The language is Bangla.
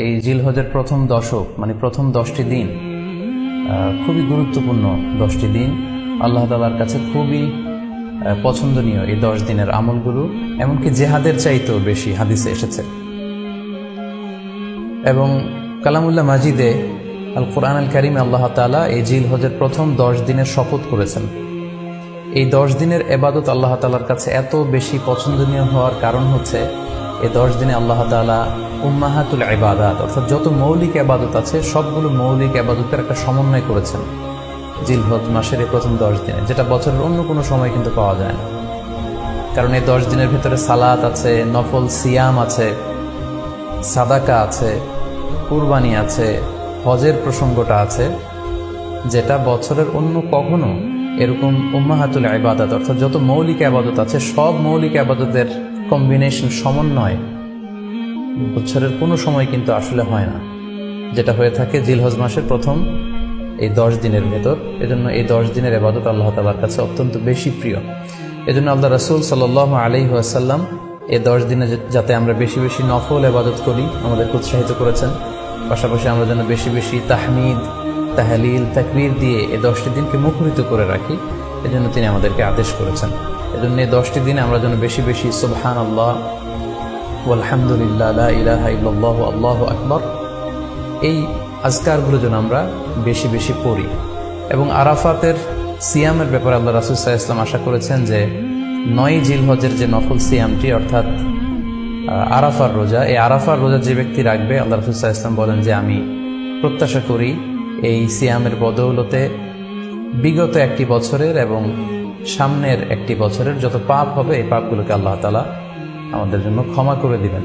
এই জিলহজের প্রথম দশক মানে প্রথম 10টি দিন খুবই গুরুত্বপূর্ণ 10টি দিন। আল্লাহ তাআলার কাছে খুবই পছন্দনীয় এই 10 দিনের আমলগুলো, এমনকি জেহাদের চাইতেও বেশি হাদিসে এসেছে। এবং কালামুল্লাহ মাজিদে আল কোরআন আল কারিমে আল্লাহ তাআলা এই জিলহজের প্রথম 10 দিনের শপথ করেছেন। এই 10 দিনের ইবাদত আল্লাহ তাআলার কাছে এত বেশি পছন্দনীয় হওয়ার কারণ হচ্ছে এই 10 দিনে আল্লাহ তাআলা উম্মাহাতুল ইবাদাত অর্থাৎ যত মৌলিক ইবাদত আছে সবগুলো মৌলিক ইবাদতের একটা সমন্বয় করেছেন জিলহজ মাসের এই প্রথম 10 দিনে, যেটা বছরের অন্য কোনো সময় কিন্তু পাওয়া যায় না। কারণ এই 10 দিনের ভিতরে সালাত আছে, নফল সিয়াম আছে, সাদাকা আছে, কুরবানি আছে, হজের প্রসঙ্গটা আছে, যেটা বছরের অন্য কখনো এরকম উম্মাহাতুল ইবাদাত অর্থাৎ যত মৌলিক ইবাদত আছে সব মৌলিক ইবাদতের কম্বিনেশন সমন্বয় বছরের কোনো সময় কিন্তু আসলে হয় না, যেটা হয়ে থাকে জিলহজ মাসের প্রথম এই 10 দিনের ভেতর। এজন্য এই 10 দিনের ইবাদত আল্লাহ তাআলার কাছে অত্যন্ত বেশি প্রিয়। এজন্য আল্লাহ রাসূল সাল্লাল্লাহু আলাইহি ওয়াসাল্লাম এই 10 দিনে যাতে আমরা বেশি বেশি নফল ইবাদত করি আমাদেরকে উৎসাহিত করেছেন। পাশাপাশি আমরা যেন বেশি বেশি তাহমিদ, তাহলিল, তাকবীর দিয়ে এই 10টি দিনকে মুখরিত করে রাখি, এজন্য তিনি আমাদেরকে আদেশ করেছেন। এজন্য এই 10টি দিনে আমরা যেন বেশি বেশি সুবহানাল্লাহ আলহামদুলিল্লাহ লা ইলাহা ইল্লাল্লাহ আল্লাহু আকবার এই আজকারগুলো যেন আমরা বেশি বেশি পড়ি। এবং আরাফাতের সিয়ামের ব্যাপারে আল্লাহ রাসূল সাল্লাল্লাহু আলাইহি ওয়াসাল্লাম আশা করেছেন যে 9 জিলহজের যে নফল সিয়ামটি অর্থাৎ আরাফার রোজা, এই আরাফার রোজা যে ব্যক্তি রাখবে আল্লাহ রাসূল সাল্লাল্লাহু আলাইহি ওয়াসাল্লাম বলেন যে আমি প্রত্যাশা করি এই সিয়ামের বদৌলতে বিগত একটি বছরের এবং সামনের একটি বছরের যত পাপ হবে এই পাপগুলোকে আল্লাহ তাআলা আমাদের জন্য ক্ষমা করে দিবেন।